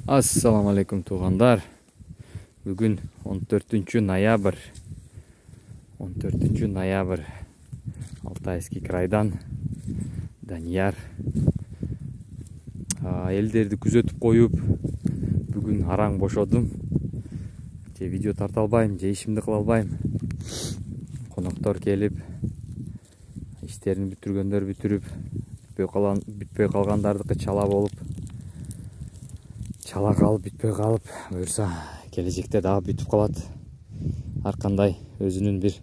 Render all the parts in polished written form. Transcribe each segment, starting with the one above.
Assalamu alaikum туғандар. Бүгін 14 ноябрь. 14 ноябрь. Алтайский крайдан Данияр элдерди күзөтүп коюп, бүгүн араң бошодум. Же видео тарта албайм, же ишимди кыла албайм. Коноктор келип, иштерин бүтүргөндөр бүтүрүп, бүтпөй калгандардыкы чала болуп, чала калып, бүтпөй калып, буюрса келечекте дагы бүтүп калат. Ар кандай өзүнүн бир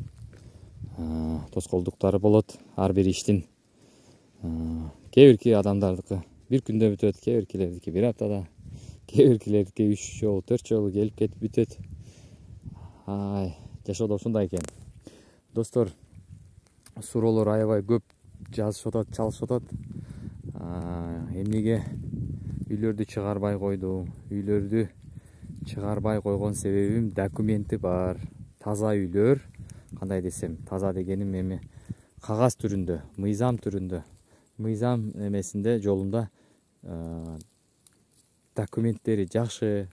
тоскоолдуктары болот. Ар бир иштин кээ бирки адамдардыкы бир күндө бүтөт, кээ биркилердики бир аптада, кээ биркилердики 3 жолу 4 жолу келип кетип бүтөт. Жашоодо ушундай экен. Достор, суроолор аябай көп жазышып атат, чалышып атат. Эмнеге үйлөрдү чыгарбай койду? Үйлөрдү чыгарбай койгон себебим документи бар. Таза үйлөр, кандай десем, таза дегеним эми кагаз түрүндө, мыйзам түрүндө, мыйзам эмесинде, жолунда документтери жакшы,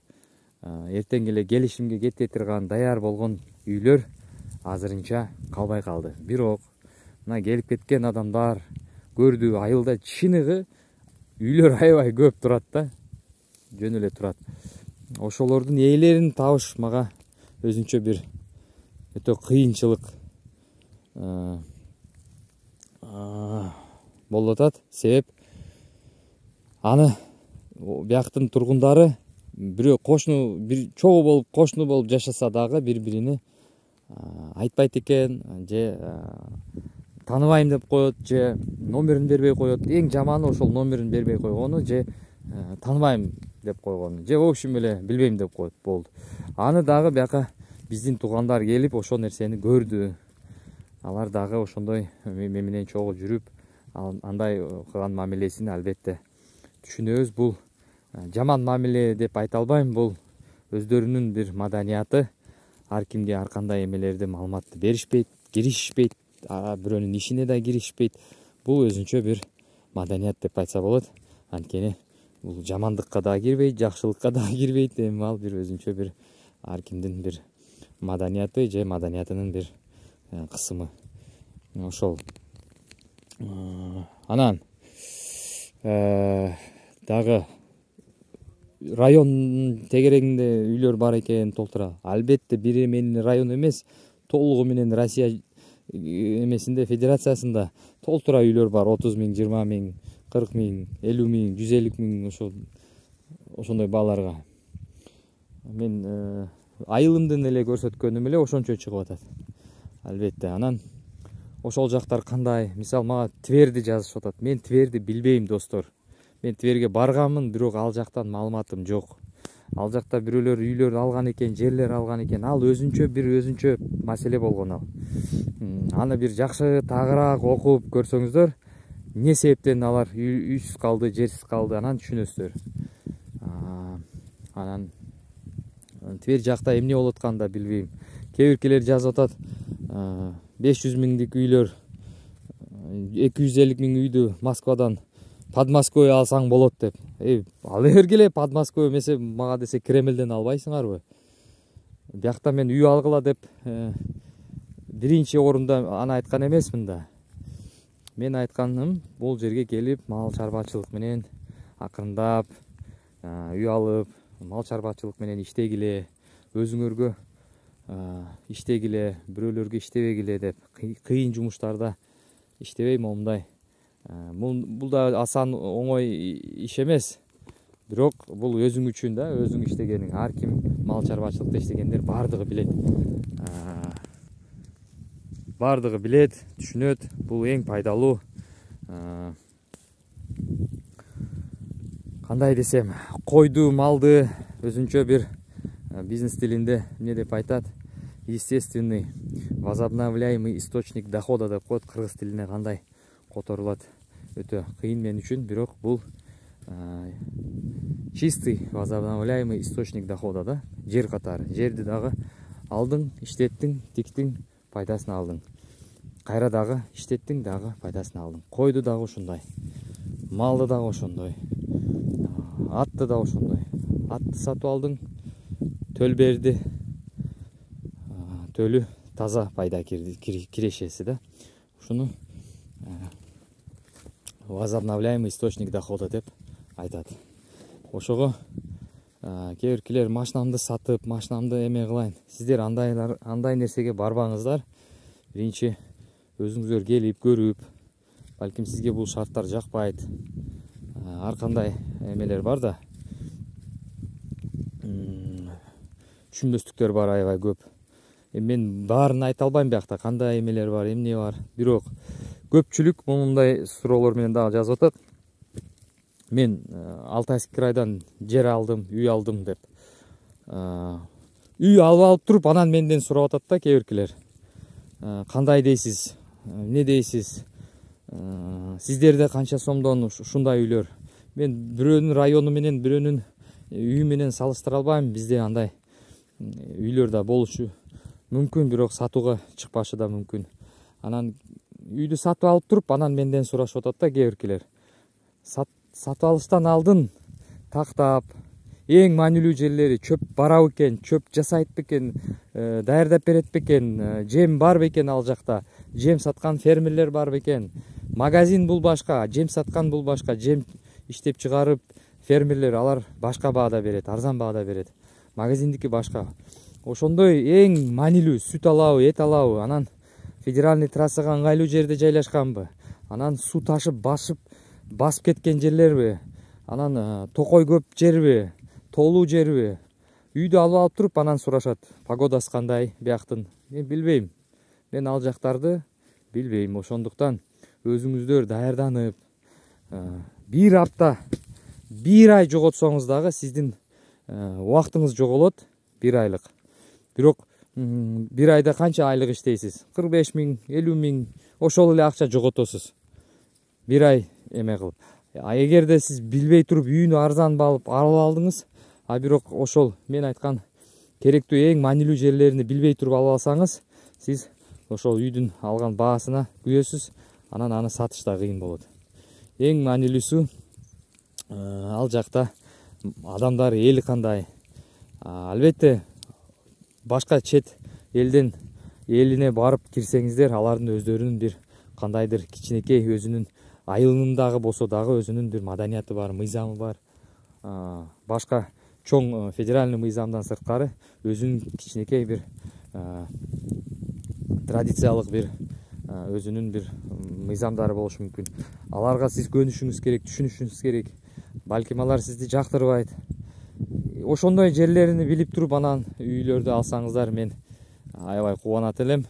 эртең эле келишимге кете турган даяр болгон үйлөр азырынча калбай калды. Бирок мына келип кеткен адамдар көрдү, айылда чыныгы үйлөр аябай көп турат да, жөн эле турат. Ошолордун ээлерин табыш мага өзүнчө бир өтө кыйынчылык болуп атат. Себеп аны бияктын тургундары бирөө кошуну, бир чогуу болуп, кошуну болуп жашаса дагы бири-бирине айтпайт экен, же тааныбайм деп коет, же номерин бербей коет. Эң жаманы ошол номерин бербей койгону, же тааныбайм деп койгону, же в общем эле билбейм деп коет, болду. Аны дагы бияка биздин туугандар келип ошол нерсени көрдү. Алар дагы ошондой менен чогуу жүрүп, андай кылган мамилесин албетте түшүнөбүз. Бул жаман мамиле деп айта албайм, бул өздөрүнүн бир маданияты. Ар кимге ар кандай эмелерди, маалыматты беришпейт, киришпейт, бирөөнүн ишине да киришпейт. Бул өзүнчө бир маданият деп айтса болот. Анткени бул жамандыкка да кирбейт, жакшылыкка да кирбейт. Эми ал бир өзүнчө бир ар кимдин бир маданияты же маданиятынын бир кысымы. Ошол. Анан дагы район тегерегинде үйлөр бар экен, толтура. Албетте бир эменин район эмес, толугу менен Россия эмесинде, федерациясында толтура үйлөр бар. 30 000, 20 000, 40 000, 50 000, 150 000 ошондой бааларга. Мен айылымдын эле көрсөткөнүм эле ошончо чыгып атат. Албетте. Анан ошол жактар кандай? Мисалы мага Тверди жазышып атат. Мен Тверди билбейм, достор. Мен Тверге барганмын, бирок ал жактан маалыматым жок. Ал жакта бирөөлөр үйлөр алган экен, жерлер алган экен. Ал өзүнчө маселе болгон ал. Аны бир жакшы тагыраак окуп көрсөңүздөр, эмне себептен алар үйсүз калды, жерсиз калды, анан түшүнөсүздөр. Анан Твер жакта эмне болуп атканын да билбейм. Кээ биркилер жазып атат, 500 000дик үйлөр, 250 000 үйдү Москвадан Подмосковье алсаң болот деп. Ала бергиле Подмосковье эмесе, мага десе Кремлден албайсыңарбы? Биякта мен үй алгыла деп биринчи орунда аны айткан эмесмин да. Мен айтканым, бул жерге келип мал чарбачылык менен акырындап үй алып, мал чарбачылык менен иштегиле, өзүңөргө иштегиле, бирөөлөргө иштебегиле деп, кыйын жумуштарда иштебей момундай. Бул да асан оңой иш эмес. Бирок бул өзүң үчүн да, өзүң иштегениң. Ар ким мал чарбачылыкта иштегендер бардыгы билет. Бардыгы билет, түшүнөт. Бул эң пайдалуу. Кандай десем, койду, малды өзүнчө бир бизнес тилинде эмне деп айтат? Естественный, возобновляемый источник дохода деп коет. Кыргыз тилине кандай которулат? Өтө кыйын мен үчүн, бирок бул чистый возобновляемый источник дохода да, жер катары. Жерди дагы алдың, иштеттиң, тиктиң, пайдасын алдың. Кайра дагы иштеттиң, дагы пайдасын алдың. Койду дагы ошондой, малды дагы ошондой, атты да ошондой. атты сатып алдың, төл берди. Төлү таза пайда кирешеси да. Ушуну возобновляемый источник дохода деп айтат. Ошого кээ биркилер машинамды сатып, машинамды эме кылайын. Сиздер андай нерсеге барбаңыздар. Биринчи өзүңүздөр келип көрүп, балким сизге бул шарттар жакпайт. Ар кандай эмелер бар да. Түшүнбөстүктөр бар аябай көп. Мен баарын айта албайм биякта, кандай эмелер бар, эмне бар. Бирок көпчүлүк мындай суроолор менен дагы жазып атат. Мен Алтайский крайдан жер алдым, үй алдым деп. Үй алып туруп, анан менден сурап атат да кээ биркилер. Кандай дейсиз? Эмне дейсиз? Сиздерде канча сомдон ушундай үйлөр? Мен бирөөнүн району менен, бирөөнүн үйү менен салыштыра албайм. Бизде андай үйлөр да болушу мүмкүн, бирок сатууга чыкпашы да мүмкүн. Анан үйдү сатып алып туруп, анан менден сурашып атат да кээ биркилер. Сатып алыштан алдын тактап, эң маанилүү жерлери чөп барабы экен, чөп жасайт бекен, даярдап берет бекен, жем бар бекен ал жакта, жем саткан фермерлер бар бекен, магазин бул башка, жем саткан бул башка, жем иштеп чыгарып фермерлер алар башка баада берет, арзан баада берет. Магазиндики башка. Ошондой эң маанилүү сүт алабы, эт алабы, анан федеральный трассага ыңгайлуу жерде жайлашканбы, анан суу ташып басып кеткен жерлерби, анан токой көп жерби, тоолуу жерби, үйдү алып туруп анан сурашат. Погодасы кандай бияктын? Мен билбейм. Мен ал жактарды билбейм. Ошондуктан өзүңүздөр даярданып, бир апта, бир ай жоготсоңуз дагы сиздин убактыңыз жоголот, бир айлык. Бирок бир айда канча айлык иштейсиз? 45 000, 50 000 ошол эле акча жоготосуз. Бир ай эме кылып. Эгерде сиз билбей туруп үйүнү арзан алып алдыңыз, бирок ошол мен айткан керектүү эң маанилүү жерлерин билбей туруп алып алсаңыз, сиз ошол үйдүн алган баасына күйөсүз, анан аны сатыш да кыйын болот. Эң маанилүүсү ал жакта адамдар эли кандай. Албетте башка чет элдин элине барып кирсеңиздер, алардын өздөрүнүн бир кандайдыр кичинекей өзүнүн айылындагы болсо дагы өзүнүн бир маданияты бар, мыйзамы бар. Башка чоң федеральный мыйзамдан сырткары өзүнүн кичинекей бир традициялык бир өзүнүн бир мыйзамдары болушу мүмкүн. Аларга сиз көнүшүңүз керек, түшүнүшүңүз керек. Балким алар сизди жактырбайт. Ошондой жерлерин билип туруп анан үйлөрдү алсаңыздар, мен аябай кубанат элем.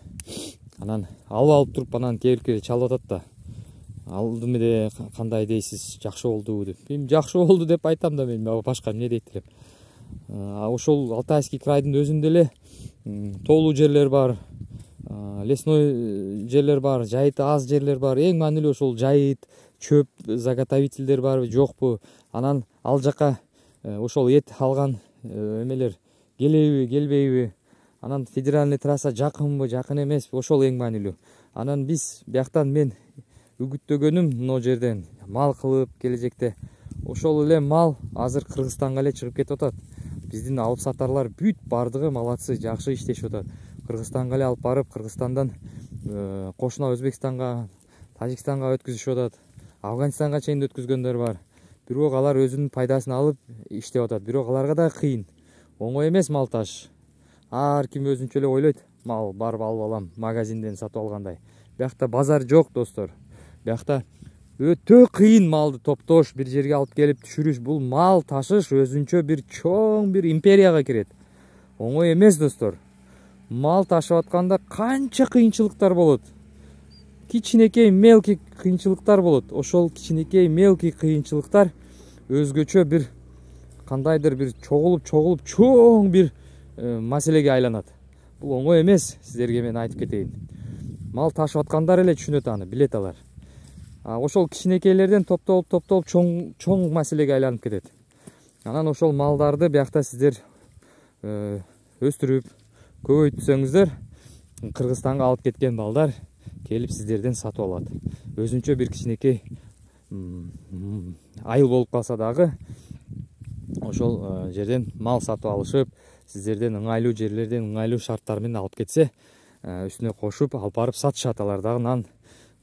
Анан алып туруп анан кээ биркилер чалып атат да. Алдым эле, кандай дейсиз, жакшы болду деп. Мен жакшы болду деп айтам да, мен башка эмне дейт элем. Ошол Алтайский крайдын өзүндө эле тоолуу жерлер бар, лесной жерлер бар, жайыты аз жерлер бар. Эң маанилүү ошол жайыт, чөп заготовительдер барбы, жокпу? Анан ал жака ошол эт алган эмелер келеби, келбейби? Анан федеральный трасса жакынбы, жакын эмеспи? Ошол эң маанилүү. Анан биз бияктан мен үгүттөгөнүм мына жерден мал кылып келечекте. Ошол эле мал азыр Кыргызстанга эле чыгып кетип атат. Биздин алып сатарлар бүт бардыгы малатсы, жакшы иштешип атат. Кыргызстанга эле алып барып, Кыргызстандан кошуна Өзбекстанга, Тажикстанга өткүзүшүп атат. Афганистанга чейин өткүзгөндөр бар. Бирок алар өзүнүн пайдасын алып иштеп атат. Бирок аларга да кыйын. Оңой эмес мал таш. Ар ким өзүнчө эле ойлойт, мал барып алып алам, магазинден сатып алгандай. Биякта базар жок, достор. Биякта өтө кыйын малды топтош, бир жерге алып келип түшүрүш. Бул мал ташыш өзүнчө бир чоң бир империяга кирет. Оңой эмес, достор. Мал ташып атканда канча кыйынчылыктар болот. Кичинекей мелкий кыйынчылыктар болот. Ошол кичинекей мелкий кыйынчылыктар өзгөчө бир кандайдыр бир чогулуп чоң бир маселеге айланат. Бул оңой эмес, сиздерге мен айтып кетейин. Мал ташып аткандар эле түшүнөт аны, билет алар. Ошол кичинекейлерден топтолуп чоң маселеге айланып кетет. Анан ошол малдарды биякта сиздер өстүрүп, көбөйтсөңүздөр, Кыргызстанга алып кеткен балдар келип сиздерден сатып алат. Өзүнчө бир кичинекей айыл болуп калса дагы ошол жерден мал сатып алышып, сиздерден ыңгайлуу жерлерден ыңгайлуу шарттар менен алып кетсе, үстүнө кошуп алып барып сатышат. Алар дагы нан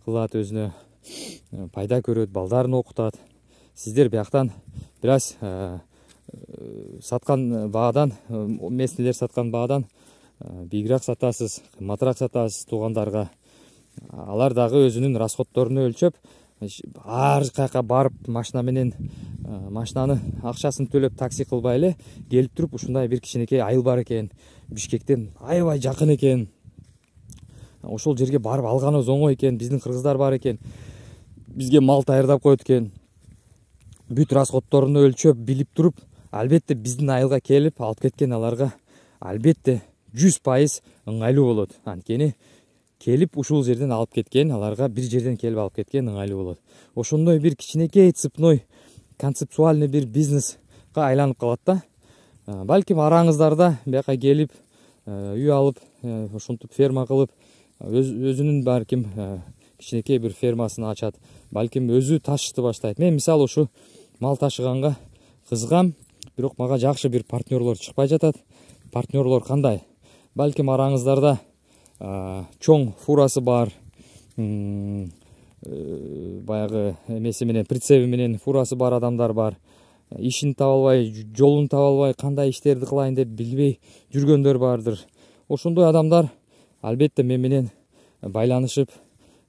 кылат, өзүнө пайда көрөт, балдарын окутат. Сиздер бияктан бир аз саткан баадан, местнелер саткан баадан бийигирээк сатасыз, кымбатыраак сатасыз туугандарга. Алар дагы өзүнүн расходторуну өлчөп, ар каяка барып машина менен машинаны акчасын төлөп такси кылбай эле келип туруп, ушундай бир кичинекей айыл бар экен, Бишкектен аябай жакын экен, ошол жерге барып алганыбыз оңой экен, биздин кыргыздар бар экен, бизге мал даярдап коет экен, бүт расходторуну өлчөп билип туруп, албетте биздин айылга келип алып кеткен аларга албетте 100% ыңгайлуу болот. Анткени келип ушул жерден алып кеткен, аларга бир жерден келип алып кеткен ыңгайлуу болот. Ошондой бир кичинекей цепной концептуальный бир бизнеске айланып калат да. Балким араңыздарда бияка келип үй алып, ошентип ферма кылып, өзүнүн балким кичинекей бир фермасын ачат, балким өзү ташышты баштайт. Мен мисалы ушу мал ташыганга кызыгам, бирок мага жакшы бир партнерлор чыкпай жатат. Партнерлор кандай? Балким араңыздарда чоң фурасы бар, баягы эмеси менен, прицеби менен фурасы бар адамдар бар. Ишин таба албай, жолун таба албай, кандай иштерди кылайын деп билбей жүргөндөр бардыр. Ошондой адамдар албетте мен менен байланышып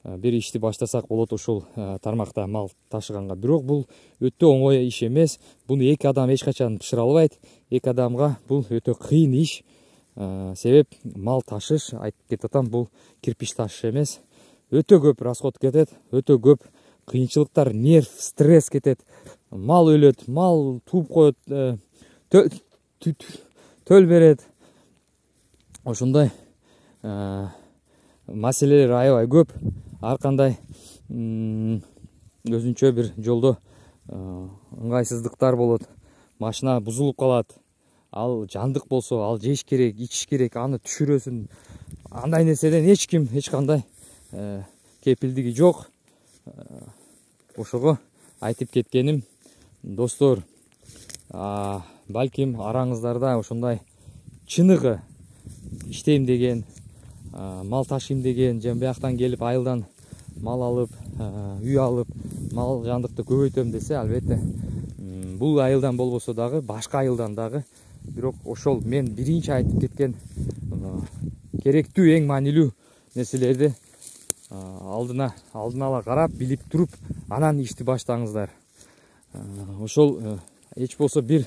бир ишти баштасак болот ушул тармакта мал ташыганга. Бирок бул өтө оңой иш эмес. Буну эки адам эч качан бышыра албайт. Эки адамга бул өтө кыйын иш. Себеп мал ташыш, айтып кетип атам, бул кирпич ташыш эмес. Өтө көп расход кетет, өтө көп кыйынчылыктар, нерв, стресс кетет. Мал өлөт, мал тууп коет, төл берет. Ошондой маселелер аябай көп. Ар кандай өзүнчө бир жолдо ыңгайсыздыктар болот. Машина бузулуп калат. Ал жандык болсо, ал жеш керек, ичиш керек, аны түшүрөсүн. Андай нерседен эч кандай кепилдиги жок. Ошого айтып кеткеним, достор, балким араңыздарда ошондой чыныгы иштейм деген, мал ташыйм деген, же бияктан келип айылдан мал алып, үй алып, мал жандыкты көбөйтөм десе, албетте бул айылдан болбосо дагы башка айылдан дагы, бирок ошол мен биринчи айтып кеткен керектүү, эң маанилүү нерселерди алдын ала карап, билип туруп, анан ишти баштаңыздар. Ошол эч болсо бир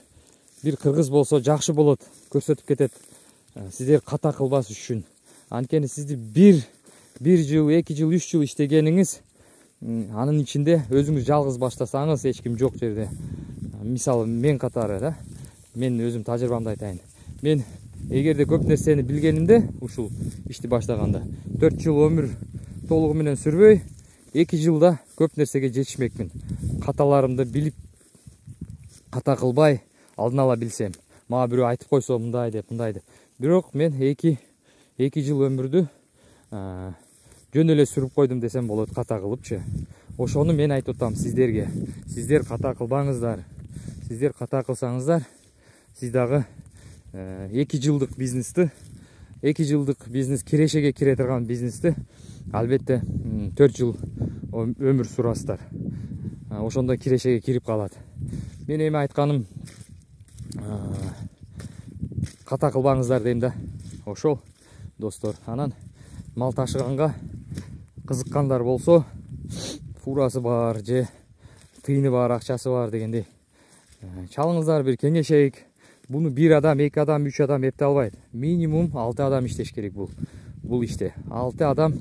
кыргыз болсо жакшы болот, көрсөтүп кетет. Сиздер ката кылбас үчүн. Анткени сизди бир жыл, 2 жыл, 3 жыл иштегениңиз, анын ичинде өзүңүз жалгыз баштасаңыз, эч ким жок жерде. Мисалы мен катары да, мен өзүм тажрыйбамды айтайын. Мен эгерде көп нерсени билгенимде, ушул ишти баштаганда 4 жыл өмүр толугу менен сүрбөй, 2 жылда көп нерсеге жетишмекмин. Каталарымды билип, ката кылбай, алдын ала билсем. Мага бирөө айтып койсо мындай деп. Бирок мен 2 жыл өмүрдү жөн эле сүрүп койдум десем болот, ката кылыпчы. Ошону мен айтып атам сиздерге. Сиздер ката кылбаңыздар. Сиздер ката кылсаңыздар, сиз дагы 2 жылдык бизнести, 2 жылдык бизнес, кирешеге кире турган бизнести албетте 4 жыл өмүр сурасыздар. Ошондой кирешеге кирип калат. Мен эми айтканым, ката кылбаңыздар дейм да. Ошол, достор. Анан мал ташыганга кызыккандар болсо, фурасы бар же тыйыны бар, акчасы бар дегендей, чалыңыздар, бир кеңешейик. Буну 1 адам, 2 адам, 3 адам эптей албайт. Минимум 6 адам иштеш керек бул иште. 6 адам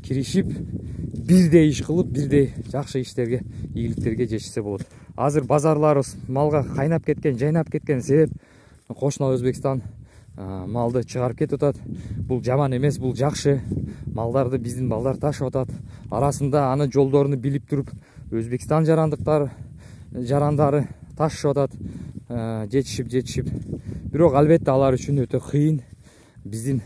киришип, бирдей иш кылып, бирдей жакшы иштерге, ийгиликтерге жетишсе болот. Азыр базарларыбыз малга кайнап кеткен, жайнап кеткен себеп кошуна Өзбекстан малды чыгарып кетип атат. Бул жаман эмес, бул жакшы. Малдарды биздин балдар ташып атат. Арасында аны жолдоруну билип туруп, Өзбекстан жарандары ташып атат, жетишип. Бирок албетте алар үчүн өтө кыйын. Биздин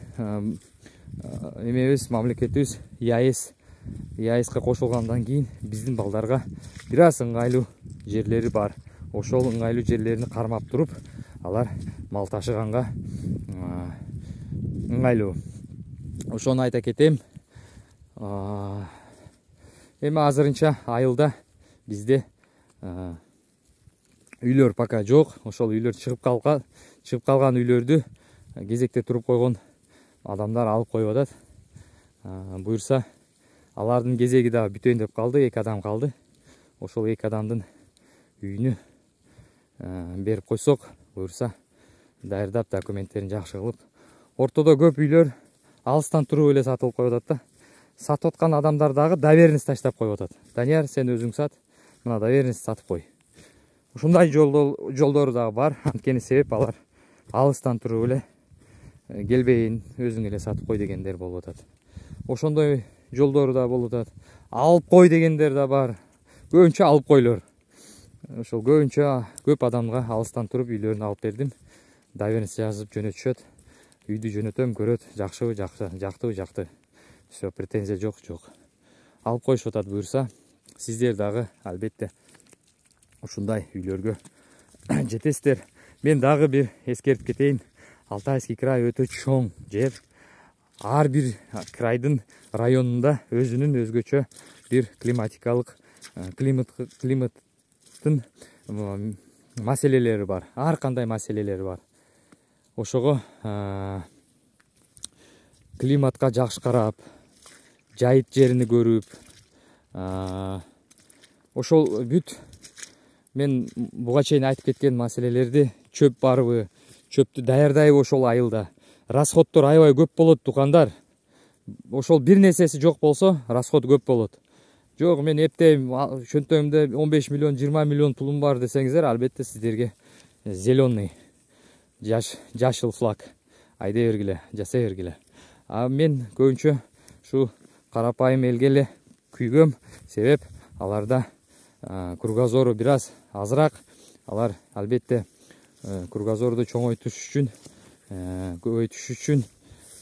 эмебиз, мамлекетибиз ЕАЭСке кошулгандан кийин биздин балдарга бир аз ыңгайлуу жерлери бар. ошол ыңгайлуу жерлерин кармап туруп алар мал ташыганга ыңгайлуу. Ошону айта кетем. Эми азырынча айылда бизде үйлөр пока жок. Ошол үйлөр чыгып калган үйлөрдү кезекте туруп койгон адамдар алып коюп атат. Буюрса алардын кезеги да бүтөйүн деп калды. 2 адам калды. Ошол 2 адамдын үйүнү берип койсок, буюрса даярдап документтерин жакшы кылып, ортодо көп үйлөр алыстан туруп эле сатылып коюп атат да. Сатып аткан адамдар дагы доверенность таштап коюп атат. Данияр, сен өзүң сат, мына доверенность сатып кой. Ушундай жолдору дагы бар. Анткени себеп алар алыстан туруп эле келбейин, өзүң эле сатып кой дегендер болуп атат. Ошондой жолдору да болуп атат. Алып кой дегендер да бар. Көбүнчө алып койлор. Ошол көбүнчө көп адамга алыстан туруп үйлөрүн алып бердим. Доверенность жазып жөнөтүшөт. Үйдү жөнөтөм, көрөт, жакшыбы, жактыбы, жакты. Все, претензия жок. Алып коюшуп атат. Буюрса, сиздер дагы албетте ушундай үйлөргө жетесиздер. Мен дагы бир эскертип кетейин. Алтайский край өтө чоң жер. Ар бир крайдын районунда өзүнүн өзгөчө бир климаттын маселелери бар. Ар кандай маселелери бар. Ошого климатка жакшы карап, жайыт жерини көрүп, ошол бүт мен буга чейин айтып кеткен маселелерди, чөп барбы, чөптү даярдайбы ошол айылда. Расходдор аябай көп болот, тукандар. Ошол бир нерсеси жок болсо, расход көп болот. Жок, мен эптейм, чөнтөгүмдө 15 миллион, 20 миллион пулум бар десеңиздер, албетте сиздерге зеленый, жашыл флаг айдай бергиле, жасай бергиле. Мен көбүнчө ушу карапайым элге эле күйгөм, себеп аларда кругозору бир аз азыраак. Алар албетте кругозорду чоңойтуш үчүн, көбөйтүш үчүн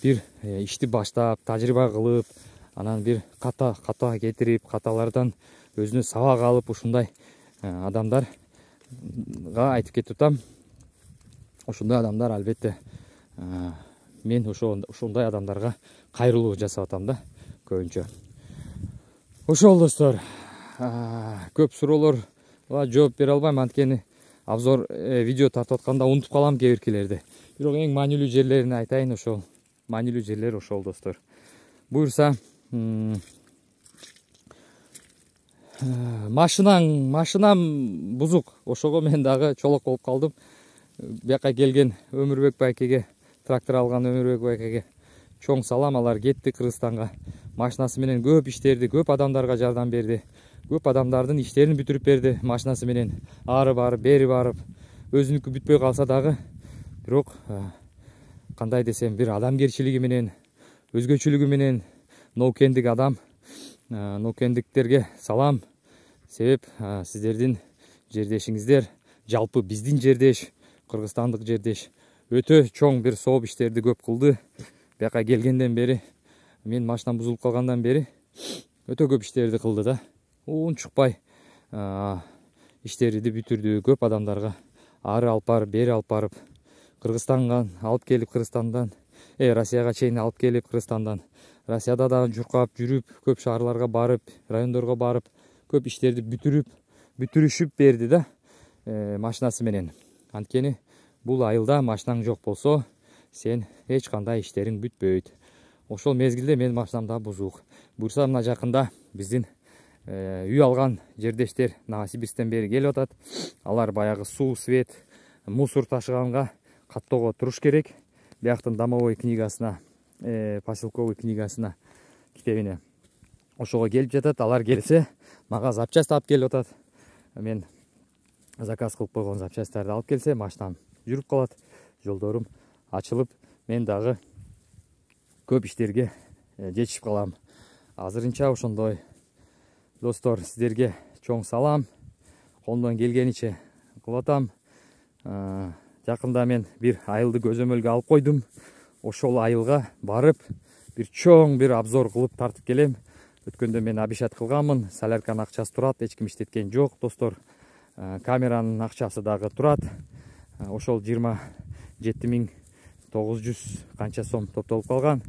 бир ишти баштап, тажрыйба кылып, анан бир ката кетирип, каталардан өзүнө сабак алып, ушундай адамдарга айтып кетип атам. Ушундай адамдар албетте мен ушундай адамдарга кайрылуу жасап атам да, көбүнчө. Ошол достор, көп суроолорго жооп бере албайм, анткени обзор видео тартып атканда унутуп калам кээ биркилерди. Бирок эң маанилүү жерлерин айтайын, ошол маанилүү жерлер ошол достор. Буюрса, машинам бузук. Ошого мен дагы чолок болуп калдым. Бияка келген Өмүрбек байкеге, трактор алган Өмүрбек байкеге чоң салам. Алар кетти Кыргызстанга. Машинасы менен көп иштерди, көп адамдарга жардам берди. Көп адамдардын иштерин бүтүрүп берди машинасы менен. Ары барып, бери барып, өзүнүкү бүтпөй калса дагы, бирок кандай десем, бир адамгерчилиги менен, өзгөчөлүгү менен ноокендик адам. Ноокендиктерге салам. Себеп сиздердин жердешиңиздер, жалпы биздин жердеш, кыргызстандык жердеш өтө чоң бир сооп иштерди көп кылды. Бияка келгенден бери, мен машинам бузулуп калгандан бери өтө көп иштерди кылды да. Унчукпай иштерди бүтүрдү, көп адамдарга ары алып барып, бери алып барып, Кыргызстанга алып келип, Кыргызстандан Россияга чейин алып келип, Кыргызстандан Россияда да журкап жүрүп, көп шаарларга барып, райондорго барып, көп иштерди бүтүрүшүп берди да машинасы менен. Анткени бул айылда машинаң жок болсо, сен эч кандай иштериң бүтпөйт. Ошол мезгилде мен машинам да бузук. Буюрса, мына жакында биздин үй алган жердештер Новосибирсктен бери келип атат. Алар баягы суу, свет, мусор ташыганга каттоого туруш керек. Бияктын домовой книгасына, поселковый книгасына, китебине. Ошого келип жатат. Алар келсе, мага запчасть алып келип атат. Мен заказ кылып койгон запчасттарды алып келсе, машинам жүрүп калат, жолдорум ачылып, мен дагы көп иштерге жетишип калам. Азырынча ошондой. Достор, сиздерге чоң салам. Колумдан келгениче кылып атам. Жакында мен бир айылды көзөмөлгө алып койдум. Ошол айылга барып, бир чоң бир обзор кылып тартып келем. Өткөндө мен обещать кылганмын. Солярканын акчасы турат, эч ким иштеткен жок, достор. камеранын акчасы дагы турат. Ошол 27.900 канча сом топтолуп калган.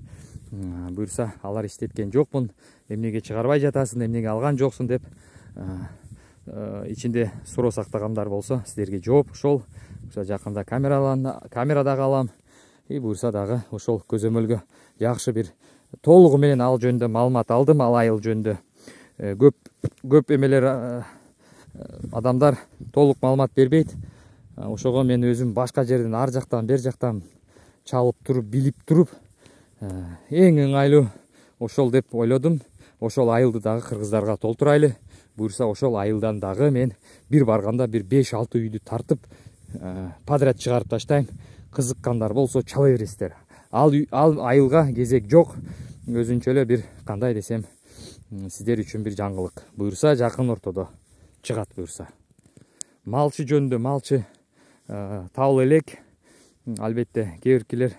Буюрса алар иштеткен жокмун, эмнеге чыгарбай жатасың, эмнеге алган жоксуң деп ичинде суроо сактагандар болсо силерге жооп ошол. Жакында камерадагы алам. Буюрса дагы ошол көзөмөлгө жакшы бир толугу менен ал жөнүндө маалымат алдым. Ал айыл жөнүндө көп эмелер адамдар толук маалымат бербейт. Ошого мен өзүм башка жерден ар жактан бер жактан чалып туруп, билип туруп, эң ыңгайлуу ошол деп ойлодум. Ошол айылды дагы кыргыздарга толтурайлы. Буюрса ошол айылдан дагы мен бир барганда бир 5-6 үйдү тартып подряд чыгарып таштайм. Кызыккандар болсо чала бересиздер. Ал айылга кезек жок. Өзүнчө эле бир кандай десем, сиздер үчүн бир жаңылык. Буюрса жакын ортодо чыгат буюрса. Малчы жөнүндө малчы табыл элек. Албетте кээ биркилер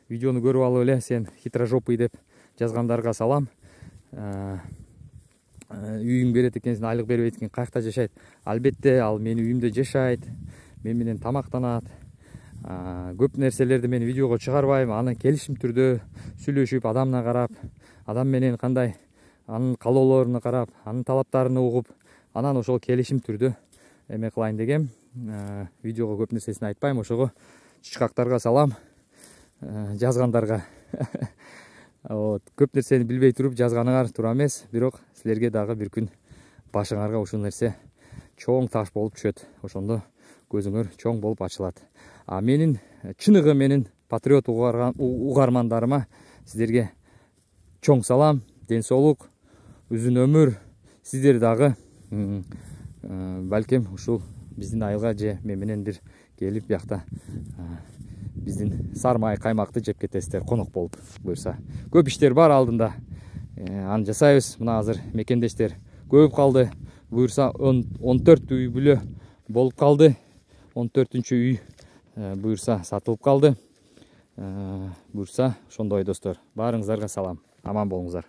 видеону көрүп алып эле сен хитрожопый деп жазгандарга салам. Үйүң берет экенсиң, айлык бербейт экен, каякта жашайт? Албетте ал менин үйүмдө жашайт, мен менен тамактанат. Көп нерселерди мен видеого чыгарбайм, аны келишим түрдө сүйлөшүп, адамына карап, адам менен кандай анын каалоолоруна карап, анын талаптарын угуп, анан ошол келишим түрдө эме кылайын дегем. Видеого көп нерсесин айтпайм, ошого чычкактарга салам, жазгандарга. Көп нерсени билбей туруп жазганыңар туура эмес, бирок силерге дагы бир күн башыңарга ушул нерсе чоң таш болуп түшөт. Ошондо көзүңөр чоң болуп ачылат. Менин чыныгы менин патриот угармандарыма сиздерге чоң салам, ден соолук, үзүн өмүр. Сиздер дагы балким ушул биздин айылга же мен менен бир келип бияқта биздин сармай каймакты жеп кетесиздер конок болуп. Буюрса көп иштер бар алдында, аны жасайбыз. Мына азыр мекендештер көбүп калды. Буюрса 14 үй бүлө болуп калды. 14-чү үй буюрса сатылып калды. Буюрса ошондой достор, баарыңыздарга салам, аман болуңуздар.